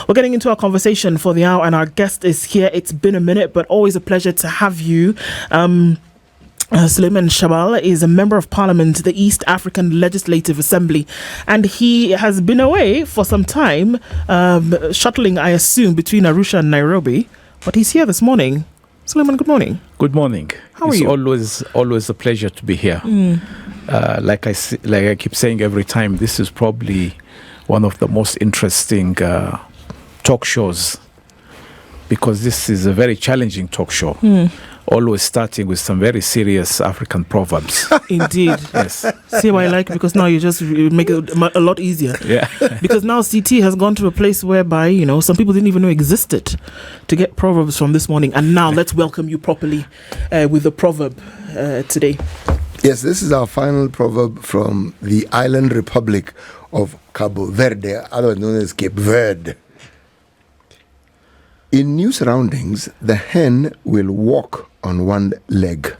We're getting into our conversation for the hour, and our guest is here. It's been a minute, but always a pleasure to have you. Suleiman Shahbal is a member of Parliament, the East African Legislative Assembly, and he has been away for some time, shuttling, I assume, between Arusha and Nairobi, but he's here this morning. Suleiman, good morning. Good morning. How are you? It's always a pleasure to be here. Like I keep saying every time, this is probably one of the most interesting talk shows, because this is a very challenging talk show. Always starting with some very serious African proverbs. Indeed. Yes. See why I like it? Because now you make it a lot easier. Yeah. Because now CT has gone to a place whereby, some people didn't even know existed to get proverbs from this morning. And now let's welcome you properly with the proverb today. Yes, this is our final proverb from the island republic of Cabo Verde, otherwise known as Cape Verde. In new surroundings, the hen will walk on one leg.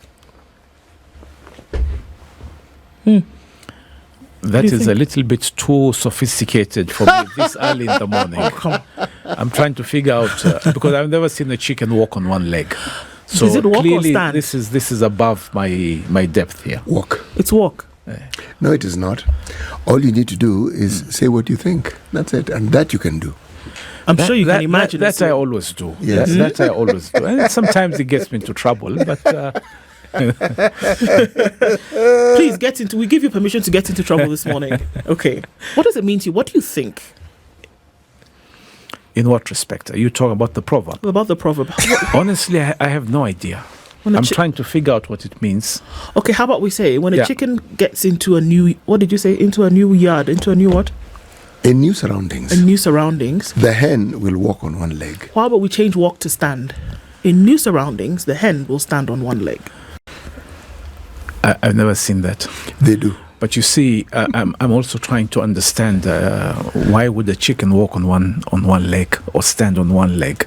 That is a little bit too sophisticated for me this early in the morning. I'm trying to figure out, because I've never seen a chicken walk on one leg. So is it walk clearly or stand? This is above my depth here. Walk. It's walk. No, it is not. All you need to do is say what you think. That's it. And that you can do. I'm sure you can imagine. That I always do. Yes. That I always do. And sometimes it gets me into trouble, but... Please we give you permission to get into trouble this morning. Okay. What does it mean to you? What do you think? In what respect? Are you talking about the proverb? About the proverb. Honestly, I have no idea. I'm trying to figure out what it means. Okay, how about we say, when a chicken gets into a new... What did you say? Into a new yard. Into a new what? In new surroundings. In new surroundings. The hen will walk on one leg. How about we change walk to stand? In new surroundings, the hen will stand on one leg. I've never seen that. They do. But you see, I'm also trying to understand why would a chicken walk on one leg or stand on one leg?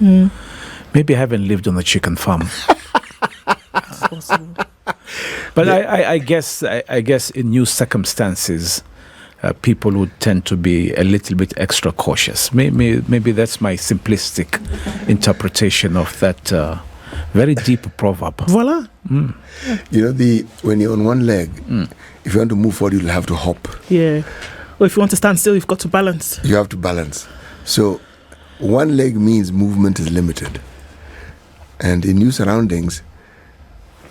Maybe I haven't lived on a chicken farm. But I guess in new circumstances, people would tend to be a little bit extra cautious. Maybe that's my simplistic interpretation of that very deep proverb. Voila. When you're on one leg, if you want to move forward, you'll have to hop. Yeah. Or if you want to stand still, you've got to balance. You have to balance. So one leg means movement is limited. And in new surroundings,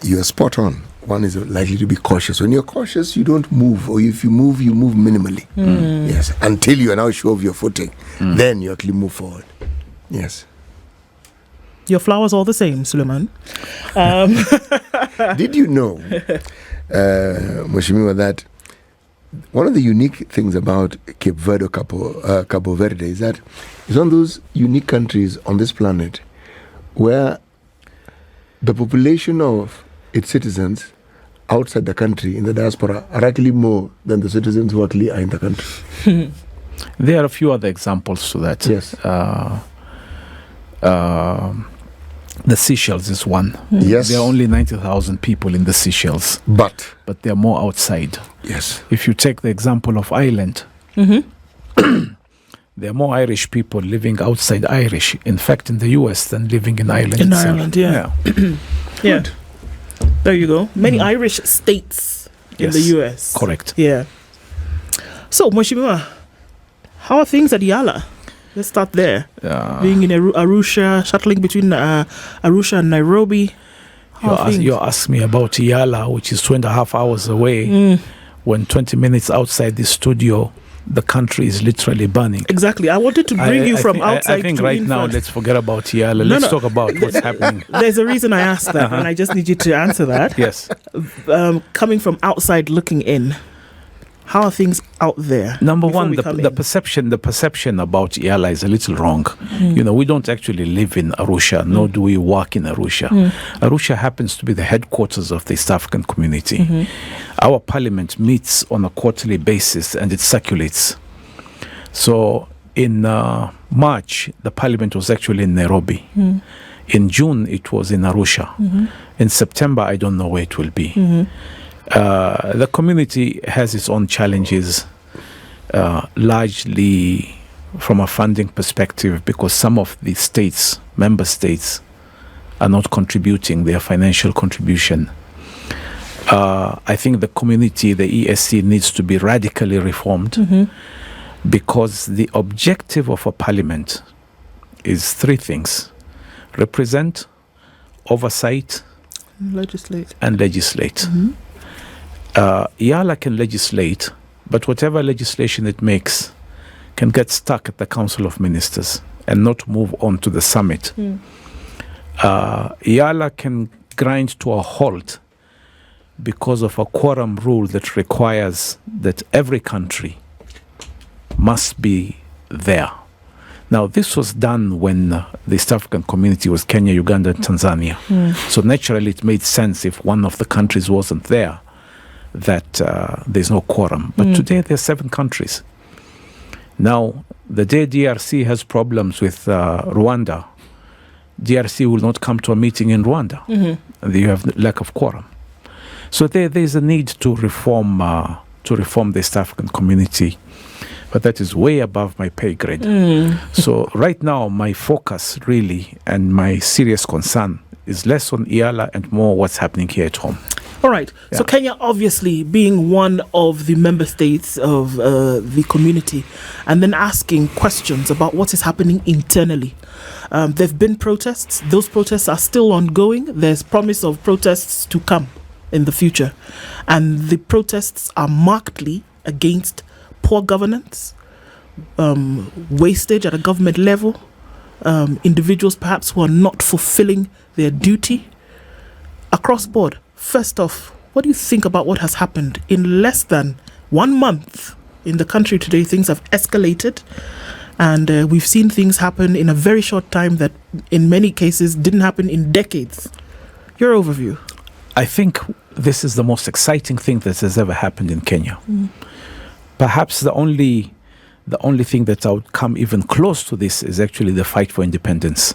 you're spot on. One is likely to be cautious. When you're cautious, you don't move. Or if you move minimally. Yes. Until you are now sure of your footing. Then you actually move forward. Yes. Your flowers all the same, Suleiman. Did you know, Mheshimiwa, that one of the unique things about Cape Verde, Cabo Verde, is that it's one of those unique countries on this planet where the population of its citizens outside the country, in the diaspora, are actually more than the citizens who actually are in the country. There are a few other examples to that. Yes. The Seychelles is one. Yes. There are only 90,000 people in the Seychelles. But there are more outside. Yes. If you take the example of Ireland, there are more Irish people living outside Irish, in fact, in the US than living in Ireland in itself. Ireland, yeah. Yeah. There you go. Many Irish states in the US. Correct. Yeah. So, Mheshimiwa, how are things at EALA? Let's start there. Being in Arusha, shuttling between Arusha and Nairobi. You asked me about EALA, which is 2.5 hours away. When 20 minutes outside the studio, the country is literally burning. Exactly. I wanted to bring you from outside. I think to right inside. now, let's forget about EALA. Let's talk about what's happening. There's a reason I asked that, and I just need you to answer that. Yes. Coming from outside looking in, how are things out there? Number one, the perception about EALA is a little wrong. We don't actually live in Arusha, nor do we work in Arusha. Arusha happens to be the headquarters of the East African community. Our parliament meets on a quarterly basis and it circulates. So in March, the parliament was actually in Nairobi. In June, it was in Arusha. In September, I don't know where it will be. The community has its own challenges, largely from a funding perspective because some of the states, member states, are not contributing their financial contribution. I think the community, the ESC, needs to be radically reformed because the objective of a parliament is three things: represent, oversight, and legislate. EALA can legislate, but whatever legislation it makes can get stuck at the Council of Ministers and not move on to the summit. EALA can grind to a halt because of a quorum rule that requires that every country must be there. Now, this was done when the East African community was Kenya, Uganda, and Tanzania. So naturally, it made sense if one of the countries wasn't there, that there's no quorum. But today, there are 7 countries. Now, the day DRC has problems with Rwanda, DRC will not come to a meeting in Rwanda. And you have lack of quorum. So there's a need to reform the East African community. But that is way above my pay grade. So right now, my focus really and my serious concern is less on EALA and more what's happening here at home. All right. Yeah. So Kenya, obviously, being one of the member states of the community, and then asking questions about what is happening internally. There have been protests. Those protests are still ongoing. There's promise of protests to come in the future. And the protests are markedly against poor governance, wastage at a government level, individuals perhaps who are not fulfilling their duty across board. First off, what do you think about what has happened in less than 1 month in the country today? Things have escalated, and we've seen things happen in a very short time that in many cases didn't happen in decades. Your overview. I think this is the most exciting thing that has ever happened in Kenya. Perhaps the only thing that I would come even close to this is actually the fight for independence.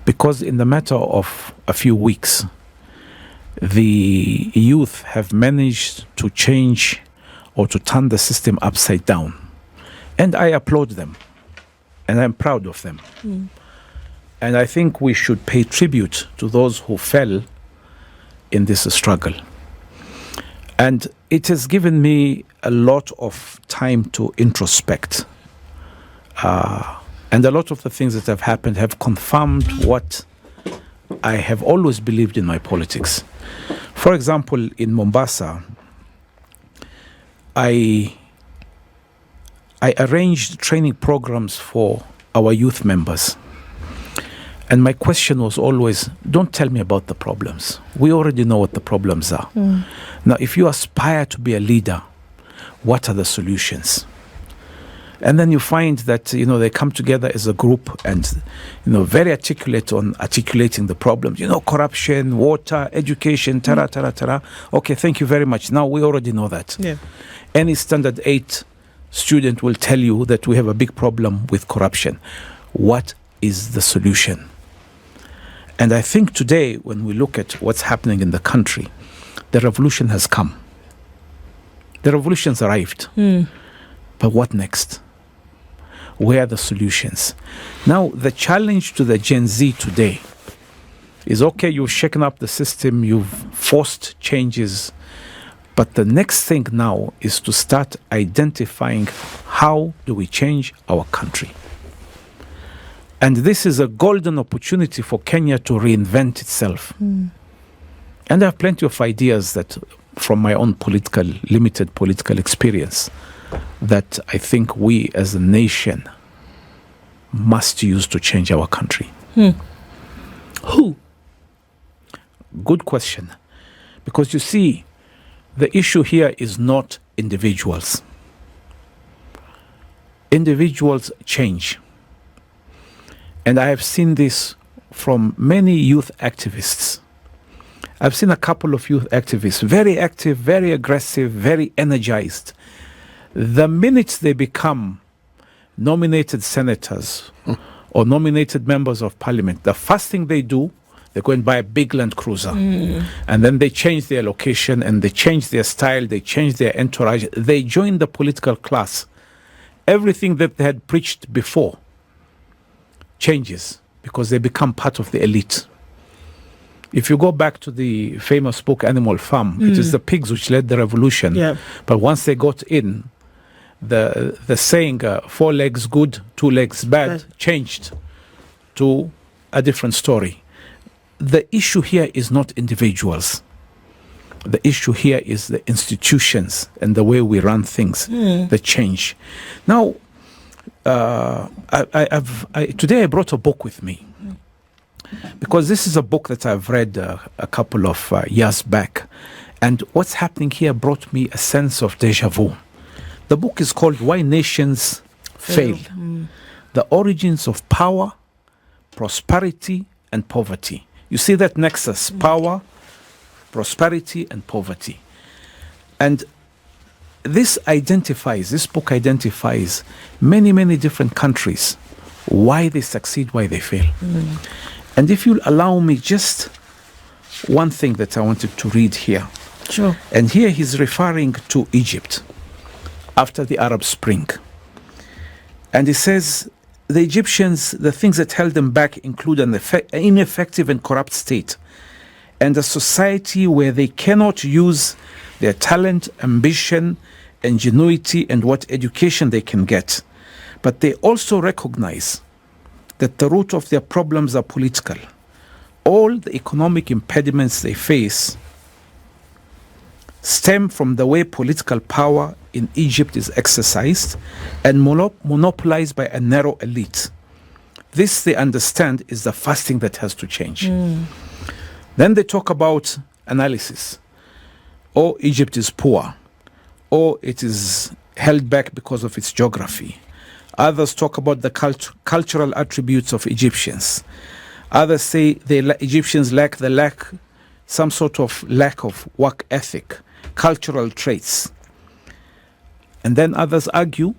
Because in the matter of a few weeks, the youth have managed to change or to turn the system upside down. And I applaud them. And I'm proud of them. And I think we should pay tribute to those who fell in this struggle. And it has given me a lot of time to introspect. And a lot of the things that have happened have confirmed what I have always believed in my politics. For example, in Mombasa, I arranged training programs for our youth members. And my question was always, don't tell me about the problems. We already know what the problems are. Now, if you aspire to be a leader, what are the solutions? And then you find that, they come together as a group and, very articulate on articulating the problems. Corruption, water, education, tara. Okay, thank you very much. Now we already know that. Yeah. Any standard 8 student will tell you that we have a big problem with corruption. What is the solution? And I think today, when we look at what's happening in the country, the revolution has come. The revolution's arrived. But what next? Where are the solutions? Now, the challenge to the Gen Z today is, okay, you've shaken up the system, you've forced changes, but the next thing now is to start identifying how do we change our country. And this is a golden opportunity for Kenya to reinvent itself. And I have plenty of ideas that, from my own limited political experience, that I think we as a nation must use to change our country. Who? Good question. Because you see, the issue here is not individuals. Individuals change. And I have seen this from many youth activists. I've seen a couple of youth activists, very active, very aggressive, very energized. The minute they become nominated senators or nominated members of parliament, the first thing they do, they go and buy a big Land Cruiser. And then they change their location and they change their style, they change their entourage. They join the political class everything that they had preached before changes because they become part of the elite. If you go back to the famous book Animal Farm, it is the pigs which led the revolution. Yeah. But once they got in, the saying 4 legs good, 2 legs bad changed to a different story. The issue here is not individuals. The issue here is the institutions and the way we run things that change. Now, today I brought a book with me because this is a book that I've read a couple of years back. And what's happening here brought me a sense of deja vu. The book is called Why Nations Fail. The Origins of Power, Prosperity and Poverty. You see that nexus, power, prosperity and poverty. And this book identifies many, many different countries, why they succeed, why they fail. And if you'll allow me just one thing that I wanted to read here. Sure. And here he's referring to Egypt after the Arab Spring. And he says, the Egyptians, the things that held them back include an ineffective and corrupt state and a society where they cannot use their talent, ambition, ingenuity, and what education they can get. But they also recognize that the root of their problems are political. All the economic impediments they face stem from the way political power in Egypt is exercised and monopolized by a narrow elite. This, they understand, is the first thing that has to change. Then they talk about analysis. Or Egypt is poor, or it is held back because of its geography. Others talk about the cultural attributes of Egyptians. Others say Egyptians lack some sort of lack of work ethic, cultural traits. And then others argue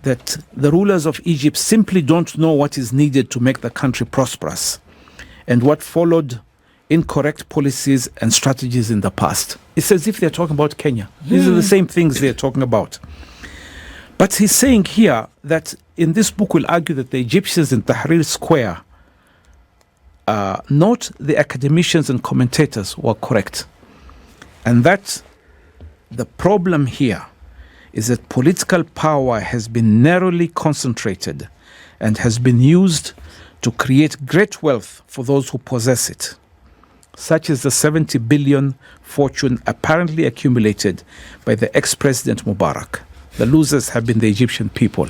that the rulers of Egypt simply don't know what is needed to make the country prosperous and what followed incorrect policies and strategies in the past. It's as if they're talking about Kenya. These are the same things they're talking about. But he's saying here that in this book will argue that the Egyptians in Tahrir Square, not the academicians and commentators, were correct. And that the problem here is that political power has been narrowly concentrated and has been used to create great wealth for those who possess it, such as the 70 billion fortune apparently accumulated by the ex-president Mubarak. The losers have been the Egyptian people,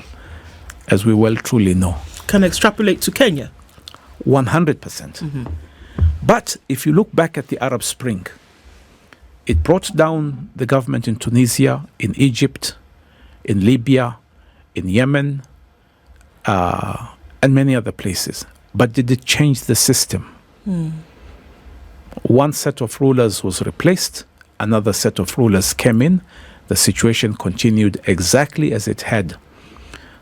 as we well truly know. Can extrapolate to Kenya? 100%. But if you look back at the Arab Spring, it brought down the government in Tunisia, in Egypt, in Libya, in Yemen, and many other places. But did it change the system? One set of rulers was replaced, another set of rulers came in, the situation continued exactly as it had.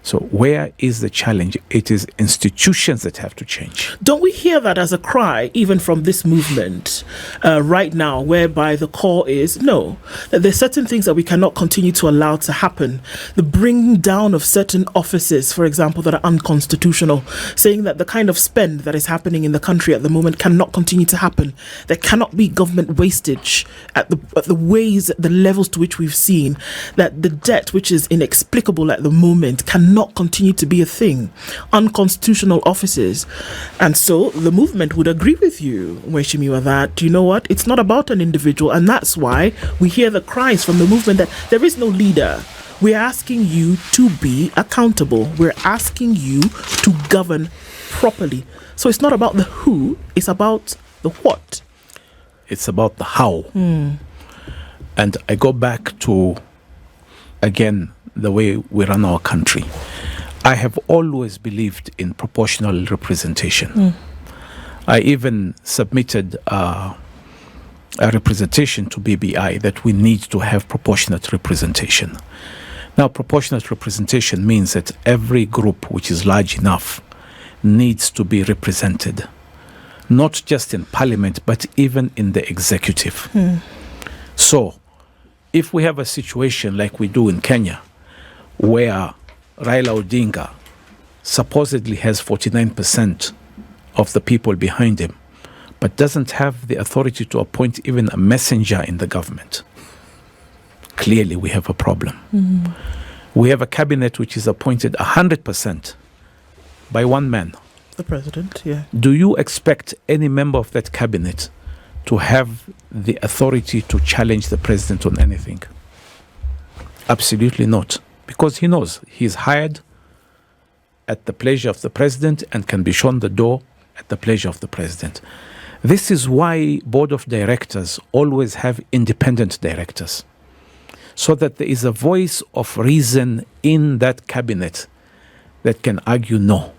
So where is the challenge? It is institutions that have to change. Don't we hear that as a cry, even from this movement right now, whereby the call is, no, that there's certain things that we cannot continue to allow to happen. The bringing down of certain offices, for example, that are unconstitutional, saying that the kind of spend that is happening in the country at the moment cannot continue to happen. There cannot be government wastage at the ways, the levels to which we've seen, that the debt, which is inexplicable at the moment, cannot continue to be a thing. Unconstitutional offices. And so the movement would agree with you, Mweshimiwa, that, you know what, it's not about an individual, and that's why we hear the cries from the movement that there is no leader. We're asking you to be accountable. We're asking you to govern properly. So it's not about the who, it's about the what. It's about the how. And I go back to, again, the way we run our country. I have always believed in proportional representation. I even submitted a representation to BBI that we need to have proportionate representation. Now, proportionate representation means that every group which is large enough needs to be represented, not just in parliament, but even in the executive. So, if we have a situation like we do in Kenya, where Raila Odinga supposedly has 49% of the people behind him, but doesn't have the authority to appoint even a messenger in the government, clearly we have a problem. We have a cabinet which is appointed 100% by one man. The president, yeah. Do you expect any member of that cabinet to have the authority to challenge the president on anything? Absolutely not. Because he knows he's hired at the pleasure of the president and can be shown the door at the pleasure of the president. This is why board of directors always have independent directors, so that there is a voice of reason in that cabinet that can argue no.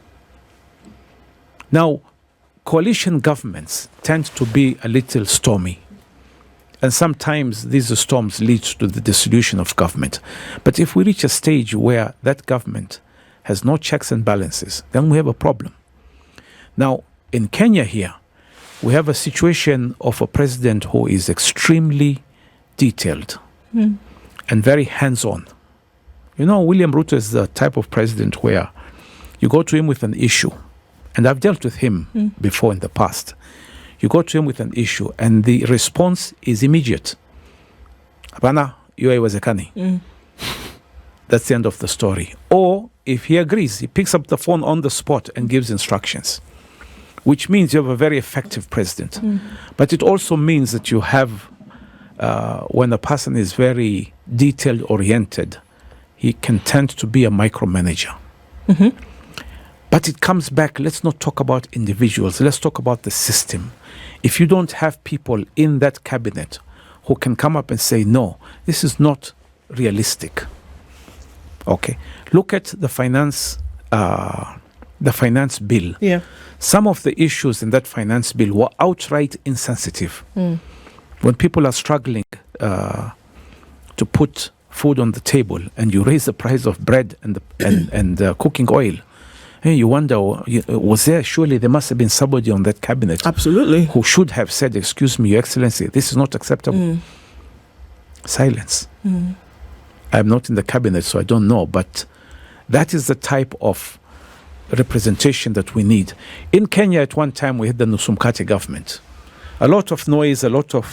Now, coalition governments tend to be a little stormy, and sometimes these storms lead to the dissolution of government. But if we reach a stage where that government has no checks and balances, then we have a problem. Now, in Kenya here, we have a situation of a president who is extremely detailed and very hands-on. You know, William Ruto is the type of president where you go to him with an issue, and I've dealt with him before in the past. You go to him with an issue, and the response is immediate. Hapana, hiyo haiwezekani. That's the end of the story. Or, if he agrees, he picks up the phone on the spot and gives instructions, which means you have a very effective president. But it also means that you have, when a person is very detail-oriented, he can tend to be a micromanager. But it comes back, let's not talk about individuals, let's talk about the system. If you don't have people in that cabinet who can come up and say, no, this is not realistic. Okay, look at the finance bill. Yeah. Some of the issues in that finance bill were outright insensitive. When people are struggling to put food on the table, and you raise the price of bread and cooking oil, hey, you wonder, surely there must have been somebody on that cabinet Absolutely. who should have said, excuse me, Your Excellency, this is not acceptable. Silence. I'm not in the cabinet, so I don't know, but that is the type of representation that we need. In Kenya, at one time, we had the Nusumkati government. A lot of noise, a lot of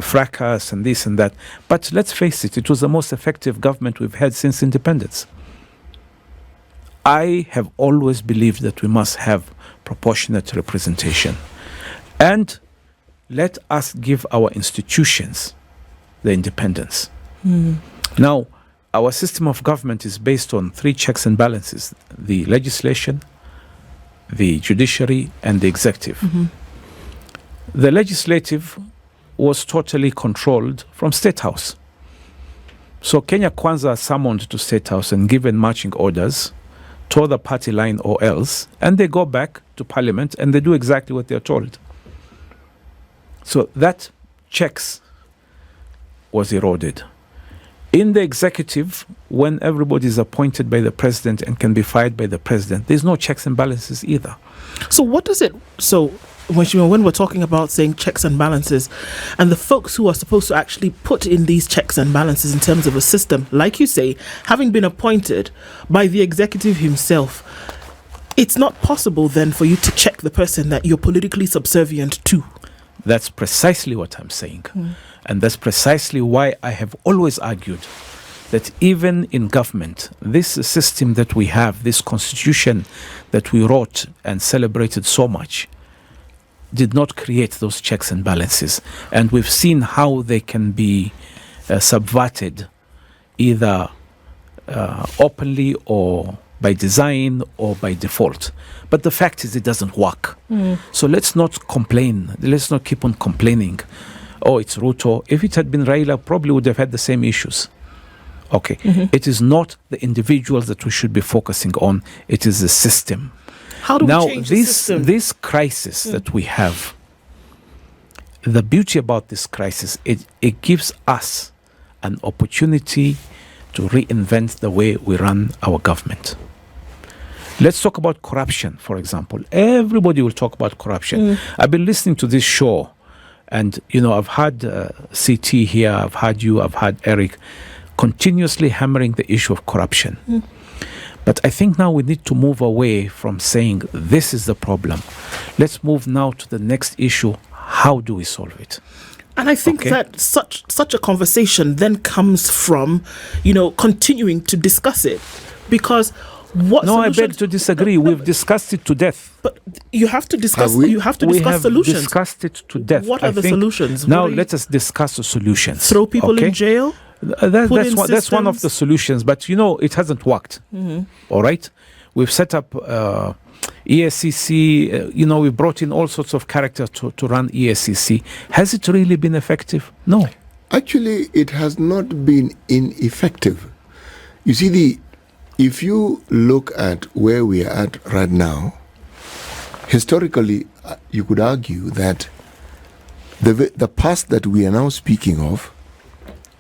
fracas and this and that. But let's face it, it was the most effective government we've had since independence. I have always believed that we must have proportionate representation. And let us give our institutions the independence. Now, our system of government is based on 3 checks and balances: the legislation, the judiciary, and the executive. The legislative was totally controlled from State House. So Kenya Kwanza summoned to State House and given marching orders, tore the party line or else, and they go back to Parliament and they do exactly what they're told. So that checks was eroded. In the executive, when everybody is appointed by the president and can be fired by the president, there's no checks and balances either. So what does it... So when we're talking about saying checks and balances, and the folks who are supposed to actually put in these checks and balances in terms of a system, like you say, having been appointed by the executive himself, it's not possible then for you to check the person that you're politically subservient to. That's precisely what I'm saying. And that's precisely why I have always argued that even in government, this system that we have, this constitution that we wrote and celebrated so much, did not create those checks and balances. And we've seen how they can be subverted, either openly or by design or by default. But the fact is it doesn't work. So let's not complain. Let's not keep on complaining. Oh, it's Ruto. If it had been Raila, probably would have had the same issues. Okay. It is not the individuals that we should be focusing on. It is the system. How do we change the system? This crisis that we have, the beauty about this crisis, it gives us an opportunity to reinvent the way we run our government. Let's talk about corruption, for example. Everybody will talk about corruption. I've been listening to this show, and, you know, I've had CT here, I've had you, I've had Eric, continuously hammering the issue of corruption. But I think now we need to move away from saying this is the problem. Let's move now to the next issue. How do we solve it? And I think that such a conversation then comes from, continuing to discuss it. Because I beg to disagree. We've discussed it to death. But you have to discuss. You have to discuss solutions. We have discussed it to death. What are the solutions? Now let us discuss the solutions. Throw people in jail. That's one of the solutions. But it hasn't worked. Mm-hmm. All right, we've set up ESCC. We brought in all sorts of characters to run ESCC. Has it really been effective? No. Actually, it has not been ineffective. You see, if you look at where we are at right now, historically, you could argue that the past that we are now speaking of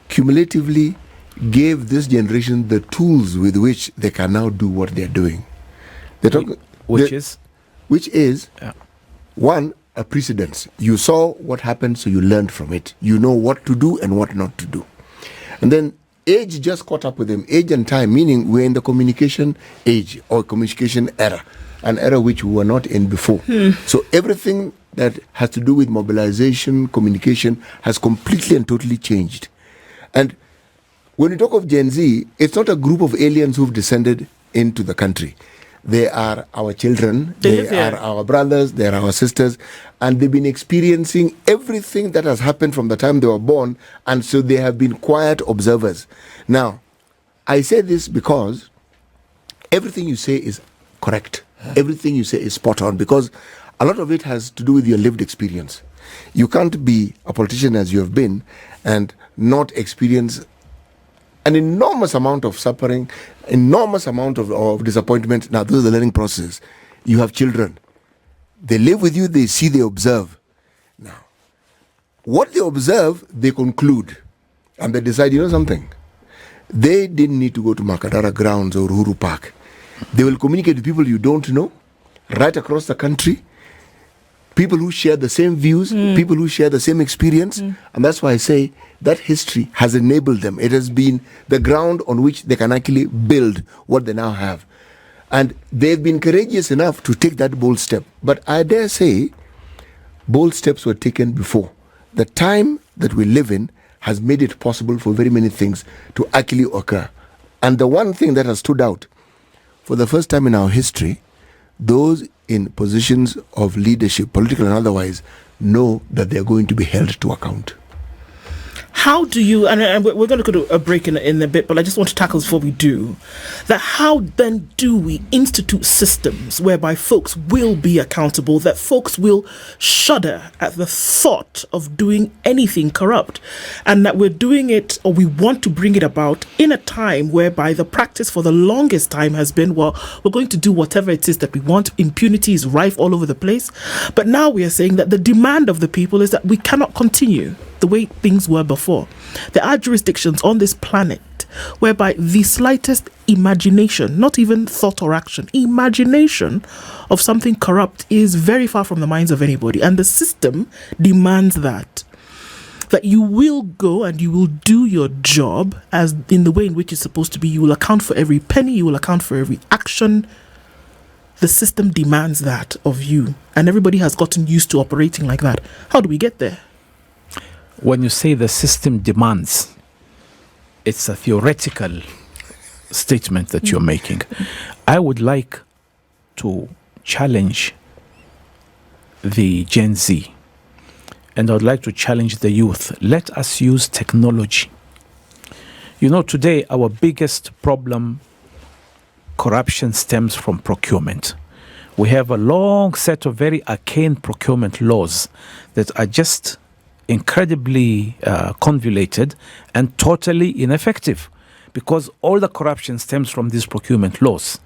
cumulatively gave this generation the tools with which they can now do what they're doing. Which is one, a precedence. You saw what happened, so you learned from it. You know what to do and what not to do. And then age just caught up with them. Age and time, meaning we're in the communication age or communication era, an era which we were not in before. So everything that has to do with mobilization, communication has completely and totally changed. And when we talk of Gen Z, it's not a group of aliens who've descended into the country. They are our children, they are our brothers, they are our sisters, and they've been experiencing everything that has happened from the time they were born, and so they have been quiet observers. Now, I say this because everything you say is correct. Everything you say is spot on, because a lot of it has to do with your lived experience. You can't be a politician as you have been and not experience an enormous amount of suffering, enormous amount of disappointment. Now, this is the learning process. You have children. They live with you, they see, they observe. Now, what they observe, they conclude. And they decide, something? They didn't need to go to Makadara grounds or Uhuru Park. They will communicate with people you don't know, right across the country. People who share the same views, people who share the same experience. And that's why I say that history has enabled them. It has been the ground on which they can actually build what they now have. And they've been courageous enough to take that bold step. But I dare say, bold steps were taken before. The time that we live in has made it possible for very many things to actually occur. And the one thing that has stood out, for the first time in our history, those in positions of leadership, political and otherwise, know that they are going to be held to account. How do you, and we're going to go to a break in a bit, but I just want to tackle before we do, that how then do we institute systems whereby folks will be accountable, that folks will shudder at the thought of doing anything corrupt, and that we're doing it, or we want to bring it about in a time whereby the practice for the longest time has been, well, we're going to do whatever it is that we want. Impunity is rife all over the place. But now we are saying that the demand of the people is that we cannot continue the way things were before. There are jurisdictions on this planet whereby the slightest imagination, not even thought or action, imagination of something corrupt is very far from the minds of anybody. And the system demands that you will go and you will do your job as in the way in which it's supposed to be. You will account for every penny, you will account for every action. The system demands that of you. And everybody has gotten used to operating like that. How do we get there? When you say the system demands, it's a theoretical statement that you're making. I would like to challenge the Gen Z, and I would like to challenge the youth. Let us use technology. Today our biggest problem, corruption, stems from procurement. We have a long set of very arcane procurement laws that are just incredibly convoluted and totally ineffective, because all the corruption stems from these procurement laws.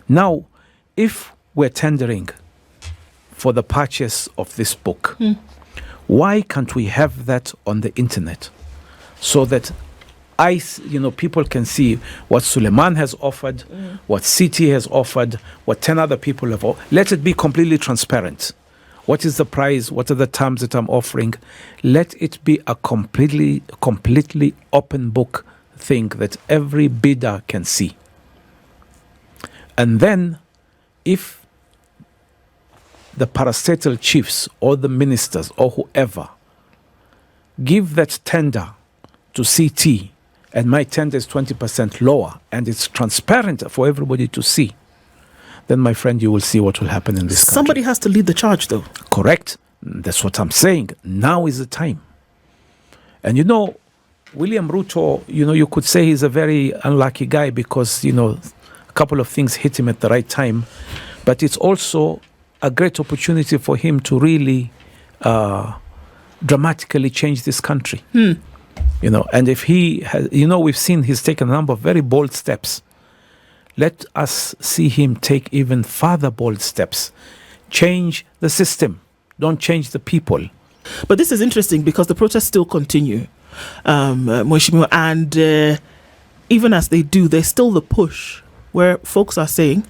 Now, if we're tendering for the purchase of this book, why can't we have that on the internet so that people can see what Suleiman has offered, what CT has offered, what 10 other people have offered? Let it be completely transparent. What is the price? What are the terms that I'm offering? Let it be a completely open book thing that every bidder can see. And then if the parastatal chiefs or the ministers or whoever give that tender to CT, and my tender is 20% lower, and it's transparent for everybody to see, then, my friend, you will see what will happen in this country. Somebody has to lead the charge, though. Correct. That's what I'm saying. Now is the time. And you know, William Ruto, you know, you could say he's a very unlucky guy because, you know, a couple of things hit him at the right time. But it's also a great opportunity for him to really dramatically change this country. You know, and if he has, you know, we've seen he's taken a number of very bold steps. Let us see him take even further bold steps. Change the system. Don't change the people. But this is interesting because the protests still continue, Mheshimiwa, and even as they do, there's still the push where folks are saying,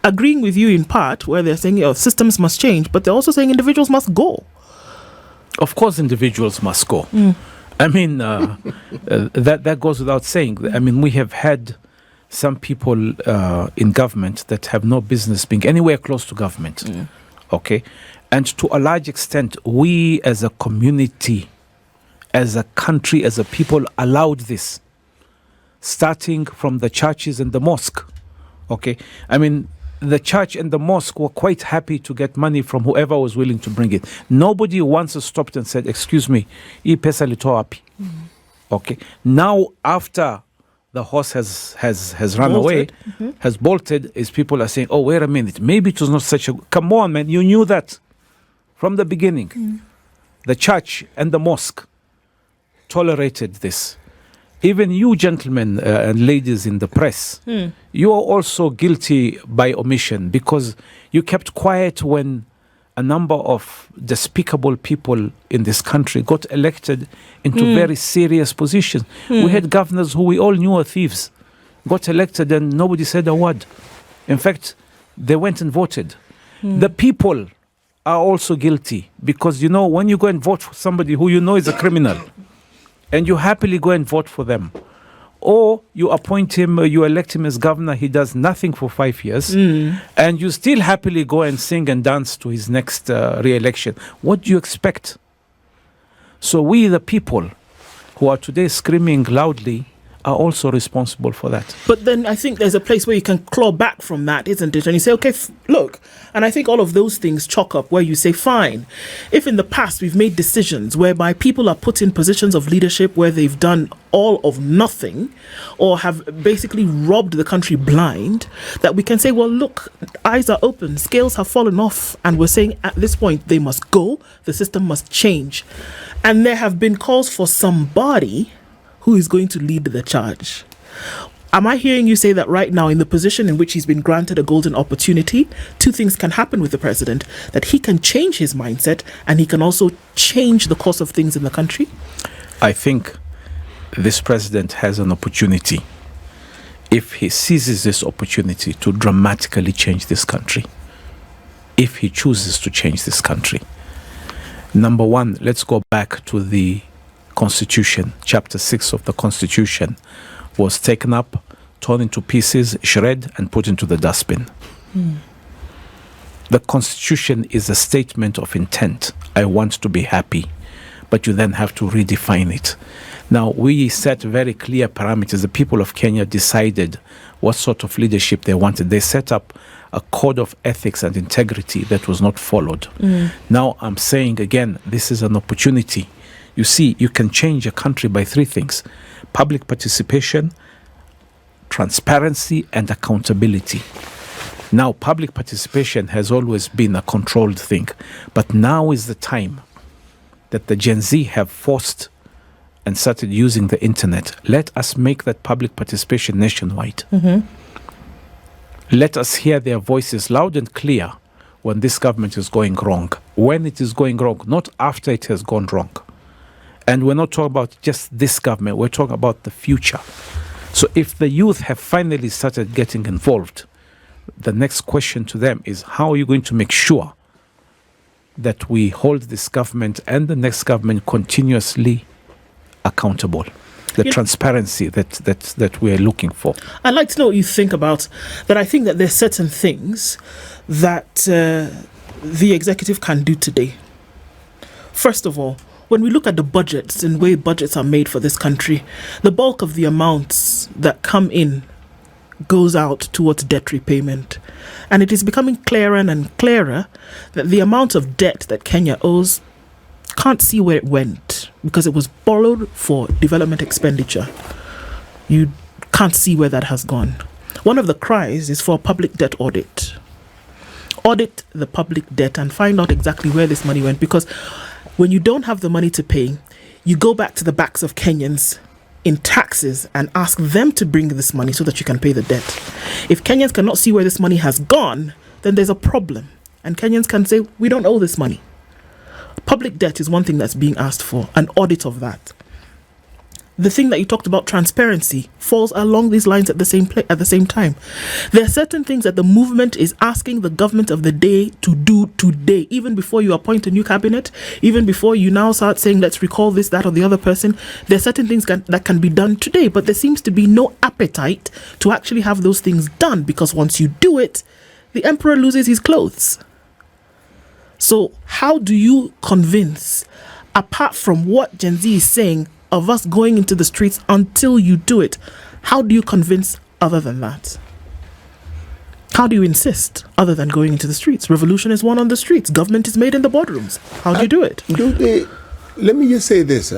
agreeing with you in part, where they're saying, oh, systems must change, but they're also saying individuals must go. Of course, individuals must go. I mean, that goes without saying. I mean, we have had some people in government that have no business being anywhere close to government. Okay? And to a large extent, we as a community, as a country, as a people, allowed this, starting from the churches and the mosque. Okay? I mean, the church and the mosque were quite happy to get money from whoever was willing to bring it. Nobody once stopped and said, excuse me, hii pesa litoa wapi? Okay? Now, after the horse has run away, has bolted, is people are saying, oh, wait a minute, maybe it was not such a... Come on, man, you knew that from the beginning. The church and the mosque tolerated this. Even you gentlemen and ladies in the press, you are also guilty by omission because you kept quiet when a number of despicable people in this country got elected into very serious positions. We had governors who we all knew are thieves, got elected and nobody said a word. In fact, they went and voted. The people are also guilty because, you know, when you go and vote for somebody who you know is a criminal and you happily go and vote for them, or you appoint him, you elect him as governor, he does nothing for 5 years, and you still happily go and sing and dance to his next re-election. What do you expect? So we, the people who are today screaming loudly, are also responsible for that. But then I think there's a place where you can claw back from that, isn't it? And you say, okay, look, and I think all of those things chalk up where you say, fine, if in the past we've made decisions whereby people are put in positions of leadership where they've done all of nothing or have basically robbed the country blind, that we can say, well, look, eyes are open, scales have fallen off, and we're saying at this point they must go, the system must change. And there have been calls for somebody who is going to lead the charge. Am I hearing you say that right now, in the position in which he's been granted a golden opportunity, two things can happen with the president, that he can change his mindset and he can also change the course of things in the country? I think this president has an opportunity, if he seizes this opportunity, to dramatically change this country. If he chooses to change this country. Number one, let's go back to the Constitution. Chapter 6 of the Constitution was taken up, torn into pieces, shred, and put into the dustbin. The Constitution is a statement of intent. I want to be happy, but you then have to redefine it. Now, we set very clear parameters. The people of Kenya decided what sort of leadership they wanted. They set up a code of ethics and integrity that was not followed. Now, I'm saying again, this is an opportunity. You see, you can change a country by three things: public participation, transparency, and accountability. Now, public participation has always been a controlled thing, but now is the time that the Gen Z have forced and started using the internet. Let us make that public participation nationwide. Let us hear their voices loud and clear when this government is going wrong, when it is going wrong, not after it has gone wrong. And we're not talking about just this government, we're talking about the future. So if the youth have finally started getting involved, the next question to them is, how are you going to make sure that we hold this government and the next government continuously accountable? the transparency that we are looking for. I'd like to know what you think about that. I think that there's certain things that the executive can do today. First of all, when we look at the budgets and the way budgets are made for this country, the bulk of the amounts that come in goes out towards debt repayment. And it is becoming clearer and clearer that the amount of debt that Kenya owes can't see where it went because it was borrowed for development expenditure. You can't see where that has gone. One of the cries is for a public debt audit. Audit the public debt and find out exactly where this money went, because when you don't have the money to pay, you go back to the backs of Kenyans in taxes and ask them to bring this money so that you can pay the debt. If Kenyans cannot see where this money has gone, then there's a problem. And Kenyans can say, we don't owe this money. Public debt is one thing that's being asked for, an audit of that. The thing that you talked about, transparency, falls along these lines at the same time. There are certain things that the movement is asking the government of the day to do today, even before you appoint a new cabinet, even before you now start saying, let's recall this, that, or the other person. There are certain things that can be done today, but there seems to be no appetite to actually have those things done, because once you do it, the emperor loses his clothes. So how do you convince, apart from what Gen Z is saying, of us going into the streets until you do it? How do you convince other than that? How do you insist other than going into the streets? Revolution is won on the streets. Government is made in the boardrooms. How do you do it? Let me just say this.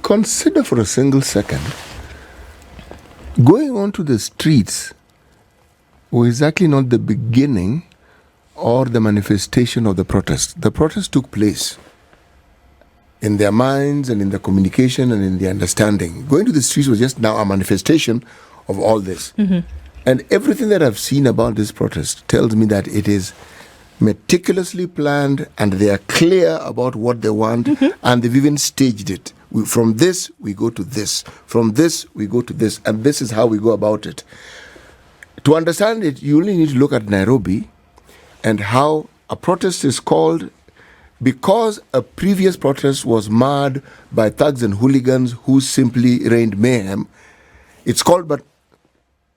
Consider for a single second, going onto the streets was exactly not the beginning or the manifestation of the protest. The protest took place in their minds and in their communication and in their understanding. Going to the streets was just now a manifestation of all this. Mm-hmm. And everything that I've seen about this protest tells me that it is meticulously planned and they are clear about what they want, and they've even staged it. From this, we go to this. From this, we go to this. And this is how we go about it. To understand it, you only need to look at Nairobi and how a protest is called because a previous protest was marred by thugs and hooligans who simply rained mayhem. It's called, but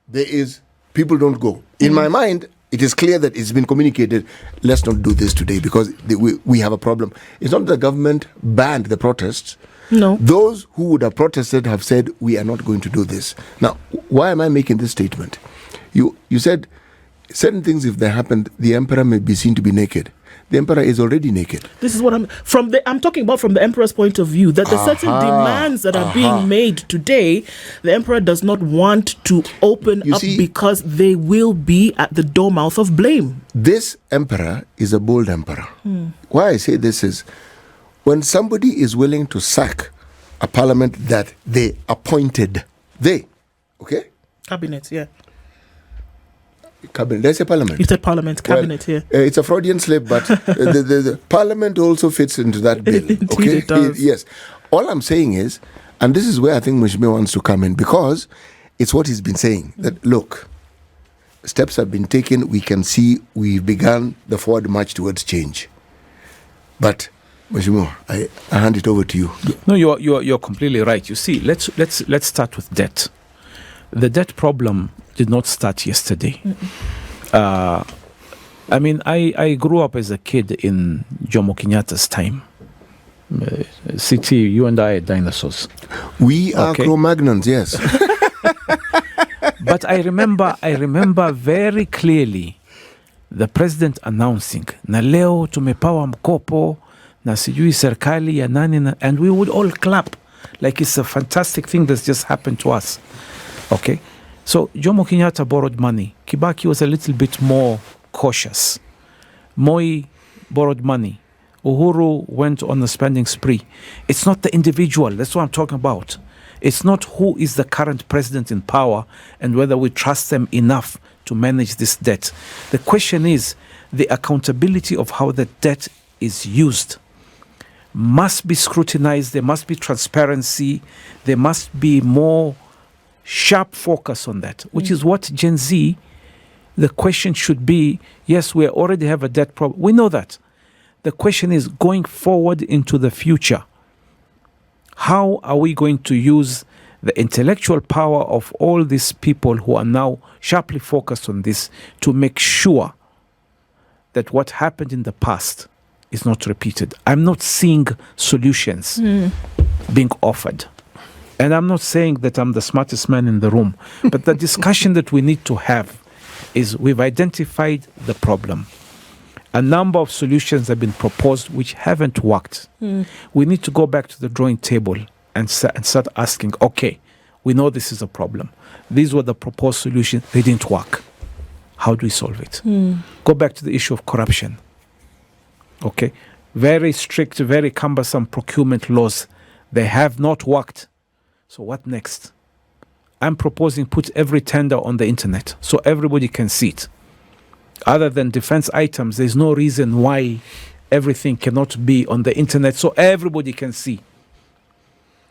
there is, people don't go. In my mind, it is clear that it's been communicated, let's not do this today because we have a problem. It's not the government banned the protests. No. Those who would have protested have said, we are not going to do this. Now, why am I making this statement? You said certain things, if they happened, the emperor may be seen to be naked. The emperor is already naked. This is what I'm talking about from the emperor's point of view, that the certain demands that are being made today, the emperor does not want to open up because they will be at the doormouth of blame. This emperor is a bold emperor. Why I say this is, when somebody is willing to sack a parliament that they appointed, okay? Cabinet, yeah. Cabinet. There's a parliament. You said parliament, cabinet, yeah. It's a Freudian slip, but the parliament also fits into that bill. Okay? It does. Yes. All I'm saying is, and this is where I think Mheshimiwa wants to come in, because it's what he's been saying, that look, steps have been taken, we can see we've begun the forward march towards change. But Mheshimiwa, I hand it over to you. No, you're completely right. You see, let's start with debt. The debt problem did not start yesterday. I mean, I grew up as a kid in Jomo Kenyatta's time. City, you and I are dinosaurs. We are Cro-Magnons, yes. But I remember very clearly the president announcing, na leo tumepawa mkopo na sijui serikali ya nani, and we would all clap like it's a fantastic thing that's just happened to us. Okay? So Jomo Kenyatta borrowed money. Kibaki was a little bit more cautious. Moi borrowed money. Uhuru went on a spending spree. It's not the individual. That's what I'm talking about. It's not who is the current president in power and whether we trust them enough to manage this debt. The question is the accountability of how the debt is used must be scrutinized. There must be transparency. There must be more sharp focus on that, which is what Gen Z, the question should be, yes, we already have a debt problem. We know that. The question is going forward into the future. How are we going to use the intellectual power of all these people who are now sharply focused on this to make sure that what happened in the past is not repeated. I'm not seeing solutions being offered. And I'm not saying that I'm the smartest man in the room, but the discussion that we need to have is we've identified the problem. A number of solutions have been proposed which haven't worked. We need to go back to the drawing table and start asking, okay, we know this is a problem. These were the proposed solutions. They didn't work. How do we solve it? Go back to the issue of corruption. Okay? Very strict, very cumbersome procurement laws. They have not worked. So what next? I'm proposing put every tender on the internet so everybody can see it. Other than defense items, there's no reason why everything cannot be on the internet so everybody can see.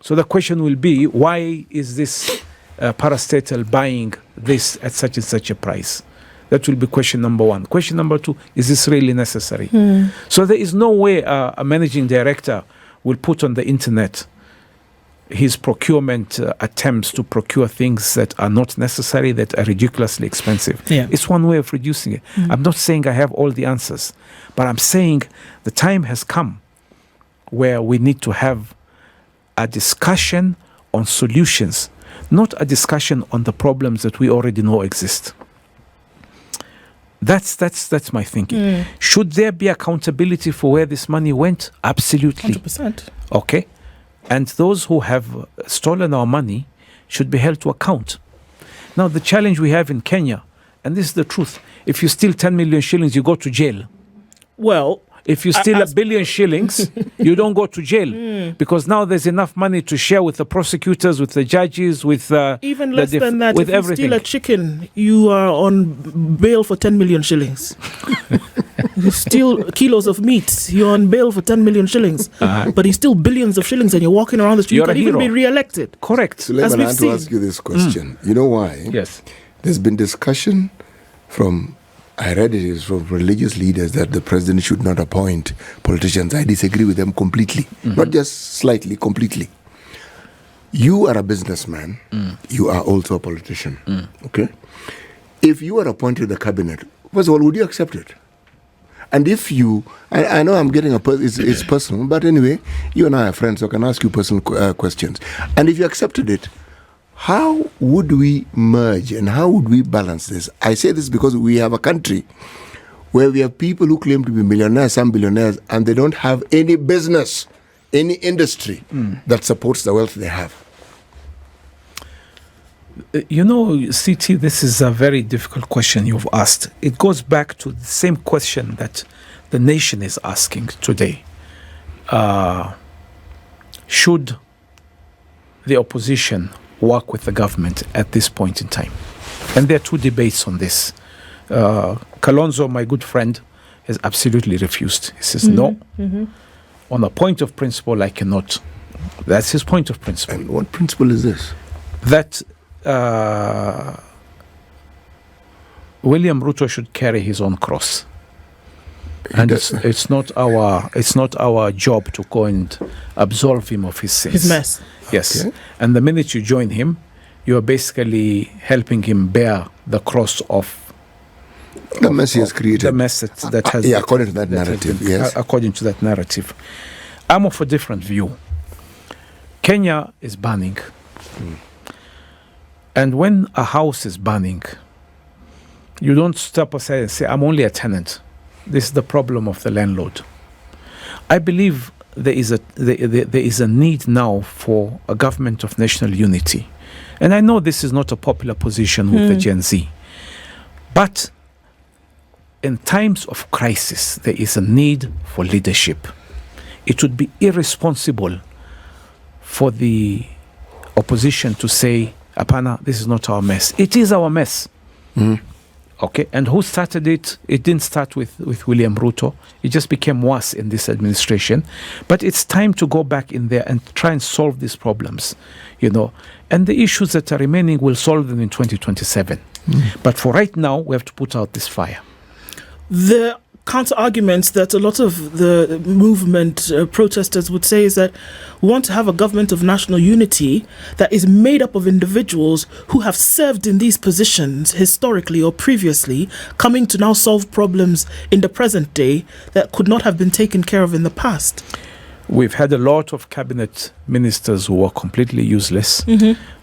So the question will be, why is this parastatal buying this at such and such a price? That will be question number one. Question number two, is this really necessary? So there is no way a managing director will put on the internet his procurement attempts to procure things that are not necessary, that are ridiculously expensive. Yeah. It's one way of reducing it. I'm not saying I have all the answers, but I'm saying the time has come where we need to have a discussion on solutions, not a discussion on the problems that we already know exist. That's my thinking. Should there be accountability for where this money went? Absolutely. 100%. Okay. And those who have stolen our money should be held to account. Now, the challenge we have in Kenya, and this is the truth, if you steal 10 million shillings, you go to jail. Well, If you steal $1 billion shillings, you don't go to jail because now there's enough money to share with the prosecutors, with the judges, with even less than that. with If you everything. steal a chicken, you are on bail for 10 million shillings. You steal kilos of meat, you're on bail for 10 million shillings. But you steal billions of shillings and you're walking around the street. You're you can a even be hero. re-elected. Correct. Suleiman, I we've want seen. to ask you this question. You know why? Yes. There's been discussion from, I read it is from religious leaders that the president should not appoint politicians. I disagree with them completely. Not just slightly, completely. You are a businessman. You are also a politician. Okay? If you are appointed to the cabinet, first of all, would you accept it? And if you, I know I'm getting it's personal, but anyway, you and I are friends, so I can ask you personal questions. And if you accepted it, how would we merge and how would we balance this? I say this because we have a country where we have people who claim to be millionaires, some billionaires, and they don't have any business, any industry that supports the wealth they have. You know, CT, this is a very difficult question you've asked. It goes back to the same question that the nation is asking today. Should the opposition work with the government at this point in time? And there are two debates on this. Kalonzo, my good friend, has absolutely refused. He says, no, on a point of principle, I cannot. That's his point of principle. And what principle is this? That William Ruto should carry his own cross. And it's not our job to go and absolve him of his sins. His mess. Yes. Okay. And the minute you join him, you are basically helping him bear the cross of The mess he has created. the mess that has yeah, according to that has narrative, been- yes. according to that narrative. I'm of a different view. Kenya is burning. And when a house is burning, you don't stop aside and say, I'm only a tenant. This is the problem of the landlord. I believe there is a need now for a government of national unity. And I know this is not a popular position with the Gen Z. But in times of crisis, there is a need for leadership. It would be irresponsible for the opposition to say, Apana, this is not our mess. It is our mess. Okay, and who started it? It didn't start with William Ruto. It just became worse in this administration. But it's time to go back in there and try and solve these problems, you know. And the issues that are remaining, we'll solve them in 2027. But for right now, we have to put out this fire. The counter argument that a lot of the movement protesters would say is that we want to have a government of national unity that is made up of individuals who have served in these positions historically or previously, coming to now solve problems in the present day that could not have been taken care of in the past. We've had a lot of cabinet ministers who were completely useless,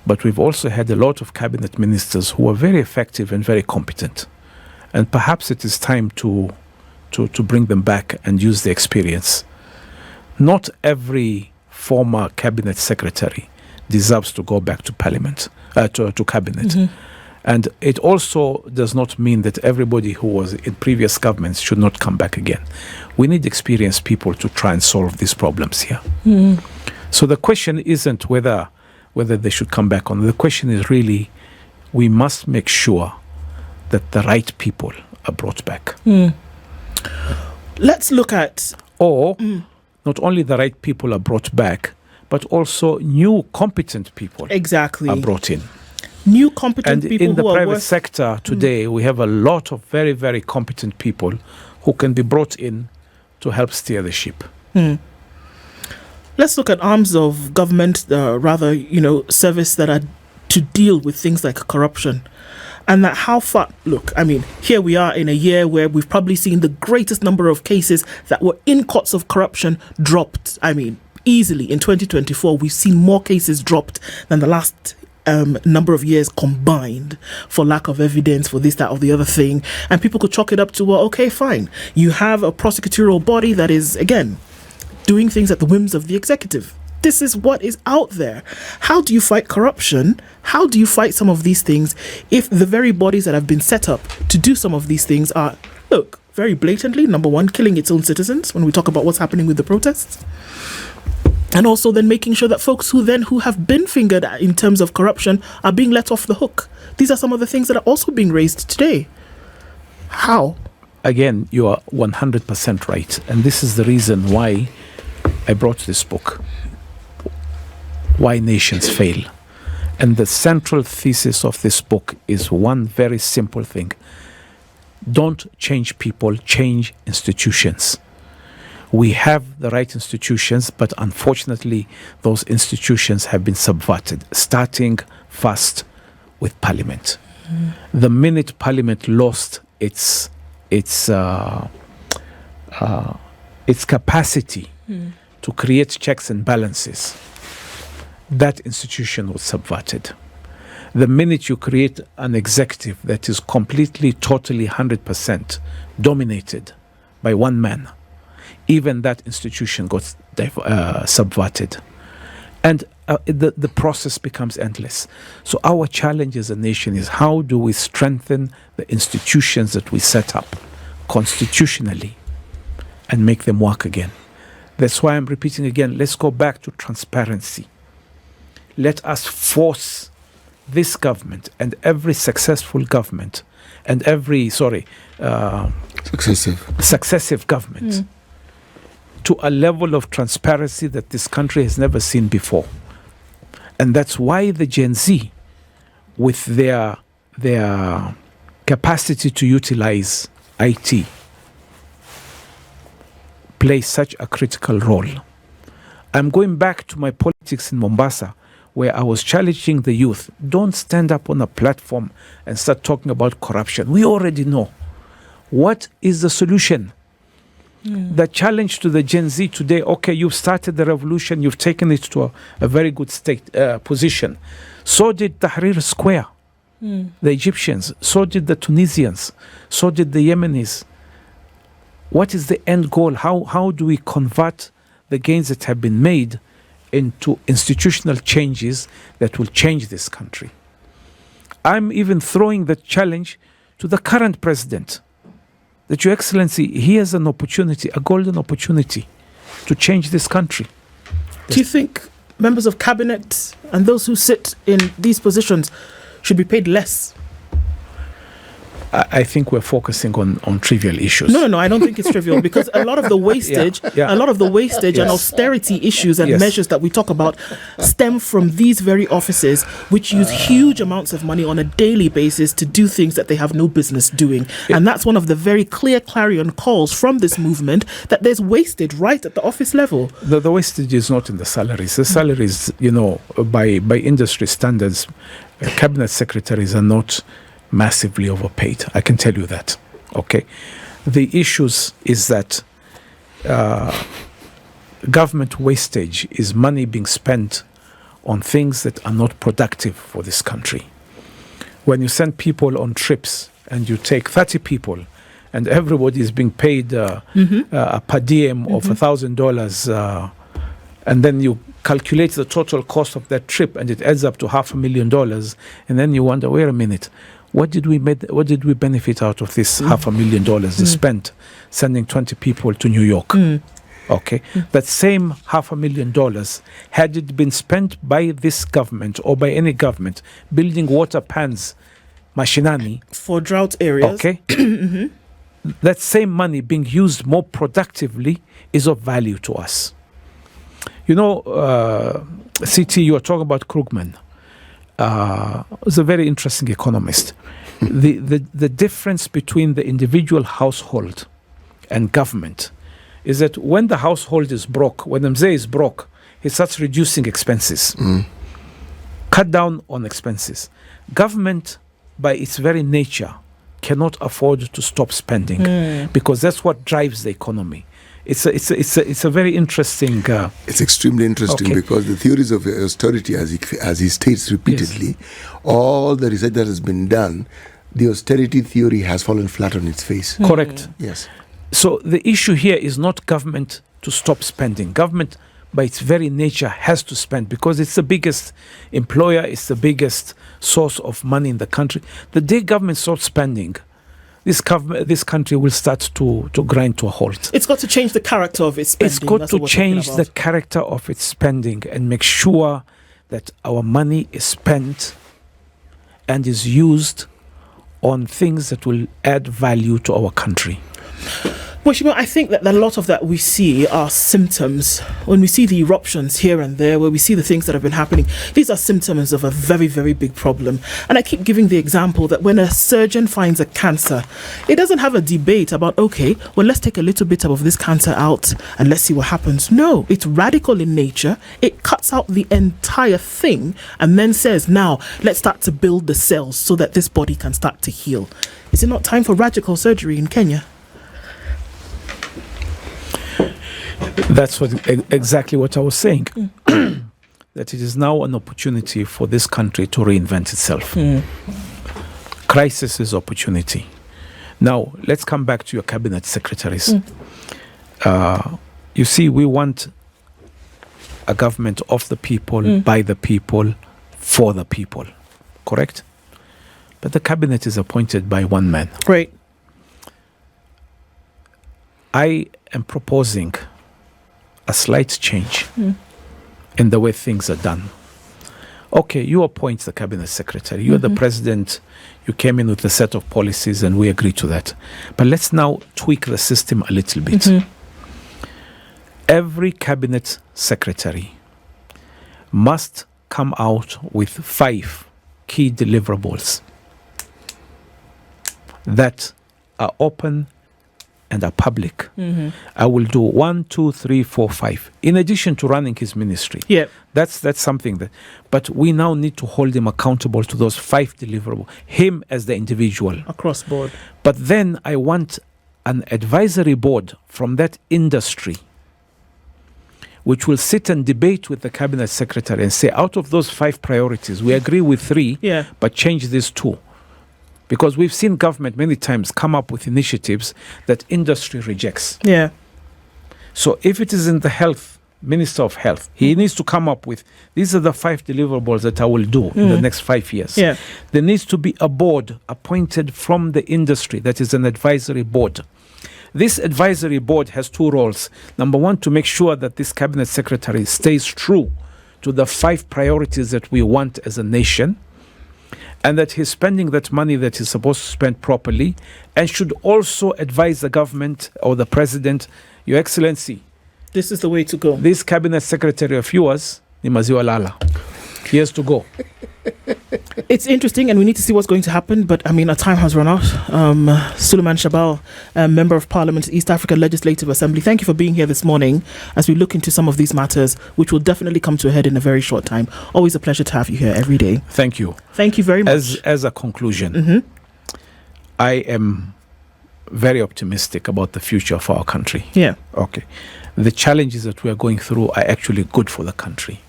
but we've also had a lot of cabinet ministers who are very effective and very competent. And perhaps it is time to bring them back and use the experience. Not every former cabinet secretary deserves to go back to parliament, to cabinet. And it also does not mean that everybody who was in previous governments should not come back again. We need experienced people to try and solve these problems here. So the question isn't whether they should come back on. The question is really, we must make sure that the right people are brought back. Let's look at... Or not only the right people are brought back, but also new competent people are brought in. New competent people in the who private sector today, we have a lot of very, very competent people who can be brought in to help steer the ship. Let's look at arms of government, service that are to deal with things like corruption. And that how far, look, I mean, here we are in a year where we've probably seen the greatest number of cases that were in courts of corruption dropped. I mean, easily in 2024, we've seen more cases dropped than the last number of years combined for lack of evidence, for this, that, or the other thing. And people could chalk it up to, well, okay, fine. You have a prosecutorial body that is, again, doing things at the whims of the executive. This is what is out there. How do you fight corruption? How do you fight some of these things if the very bodies that have been set up to do some of these things are, look, very blatantly, number one, killing its own citizens when we talk about what's happening with the protests? And also then making sure that folks who have been fingered in terms of corruption are being let off the hook. These are some of the things that are also being raised today. How? Again, you are 100% right. And this is the reason why I brought this book, Why Nations Fail. And the central thesis of this book is one very simple thing. Don't change people, change institutions. We have the right institutions, but unfortunately, those institutions have been subverted, starting first with Parliament. The minute Parliament lost its capacity to create checks and balances, that institution was subverted. The minute you create an executive that is completely, totally, 100% dominated by one man, even that institution got subverted. And the process becomes endless. So our challenge as a nation is, how do we strengthen the institutions that we set up constitutionally and make them work again? That's why I'm repeating again, let's go back to transparency. Let us force this government and every successful government and every, successive government to a level of transparency that this country has never seen before. And that's why the Gen Z, with their capacity to utilize IT, play such a critical role. I'm going back to my politics in Mombasa, where I was challenging the youth. Don't stand up on a platform and start talking about corruption. We already know. What is the solution? The challenge to the Gen Z today, okay, you've started the revolution, you've taken it to a very good state position. So did Tahrir Square, the Egyptians. So did the Tunisians. So did the Yemenis. What is the end goal? How do we convert the gains that have been made into institutional changes that will change this country? I'm even throwing the challenge to the current president, that Your Excellency, he has an opportunity, a golden opportunity to change this country. Do you think members of cabinet and those who sit in these positions should be paid less? I think we're focusing on trivial issues. No, I don't think it's trivial because a lot of the wastage, and austerity issues and measures that we talk about stem from these very offices, which use huge amounts of money on a daily basis to do things that they have no business doing. And that's one of the very clear clarion calls from this movement, that there's wastage right at the office level. The wastage is not in the salaries. The salaries, by industry standards, cabinet secretaries are not massively overpaid. I can tell you that. Okay. The issues is that government wastage is money being spent on things that are not productive for this country. When you send people on trips and you take 30 people and everybody is being paid a per diem of $1,000, and then you calculate the total cost of that trip and it adds up to $500,000, and then you wonder, wait a minute, what did we benefit out of this $500,000 spent sending 20 people to New York? Okay, that same $500,000, had it been spent by this government or by any government building water pans, mashinani, for drought areas, okay, that same money being used more productively is of value to us. CT, you are talking about Krugman. He's a very interesting economist. The difference between the individual household and government is that when the household is broke, when the mzee is broke, he starts reducing expenses. Cut down on expenses. Government, by its very nature, cannot afford to stop spending because that's what drives the economy. It's a very interesting. It's extremely interesting because the theories of austerity, as he states repeatedly, all the research that has been done, the austerity theory has fallen flat on its face. Correct. Yes. So the issue here is not government to stop spending. Government, by its very nature, has to spend because it's the biggest employer, it's the biggest source of money in the country. The day government stops spending, this country will start to grind to a halt. It's got to change the character of its spending. It's got to change the character of its spending and make sure that our money is spent and is used on things that will add value to our country. Well, Shimon, I think that a lot of that we see are symptoms. When we see the eruptions here and there, where we see the things that have been happening, these are symptoms of a very, very big problem. And I keep giving the example that when a surgeon finds a cancer, it doesn't have a debate about, okay, well, let's take a little bit of this cancer out and let's see what happens. No, it's radical in nature. It cuts out the entire thing and then says, now, let's start to build the cells so that this body can start to heal. Is it not time for radical surgery in Kenya? That's exactly what I was saying. That it is now an opportunity for this country to reinvent itself. Crisis is opportunity. Now, let's come back to your cabinet secretaries. You see, we want a government of the people, by the people, for the people. Correct? But the cabinet is appointed by one man. Right. I am proposing a slight change in the way things are done. Okay, you appoint the cabinet secretary. You're the president. You came in with a set of policies and we agree to that. But let's now tweak the system a little bit. Every cabinet secretary must come out with 5 key deliverables that are open and are public. I will do 1, 2, 3, 4, 5. In addition to running his ministry. Yeah. That's something that. But we now need to hold him accountable to those 5 deliverables. Him as the individual. Across board. But then I want an advisory board from that industry which will sit and debate with the cabinet secretary and say, out of those 5 priorities, we agree with 3, but change these 2. Because we've seen government many times come up with initiatives that industry rejects. Yeah. So if it is in the Minister of Health, he needs to come up with, these are the 5 deliverables that I will do in the next 5 years. Yeah. There needs to be a board appointed from the industry that is an advisory board. This advisory board has 2 roles. Number 1, to make sure that this cabinet secretary stays true to the 5 priorities that we want as a nation. and that he's spending that money that he's supposed to spend properly, and should also advise the government or the president, Your Excellency, this is the way to go. This cabinet secretary of yours, Nimaziwa Lala, he has to go. It's interesting, and we need to see what's going to happen. But I mean, our time has run out. Suleiman Shahbal, Member of Parliament, East African Legislative Assembly, thank you for being here this morning as we look into some of these matters, which will definitely come to a head in a very short time. Always a pleasure to have you here every day. Thank you. Thank you very much. As a conclusion, I am very optimistic about the future of our country. Yeah. Okay. The challenges that we are going through are actually good for the country.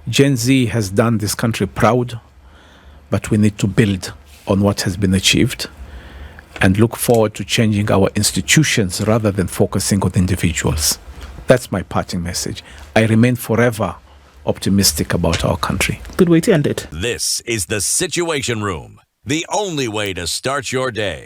Gen Z has done this country proud, but we need to build on what has been achieved and look forward to changing our institutions rather than focusing on individuals. That's my parting message. I remain forever optimistic about our country. Good way to end it. This is the Situation Room, the only way to start your day.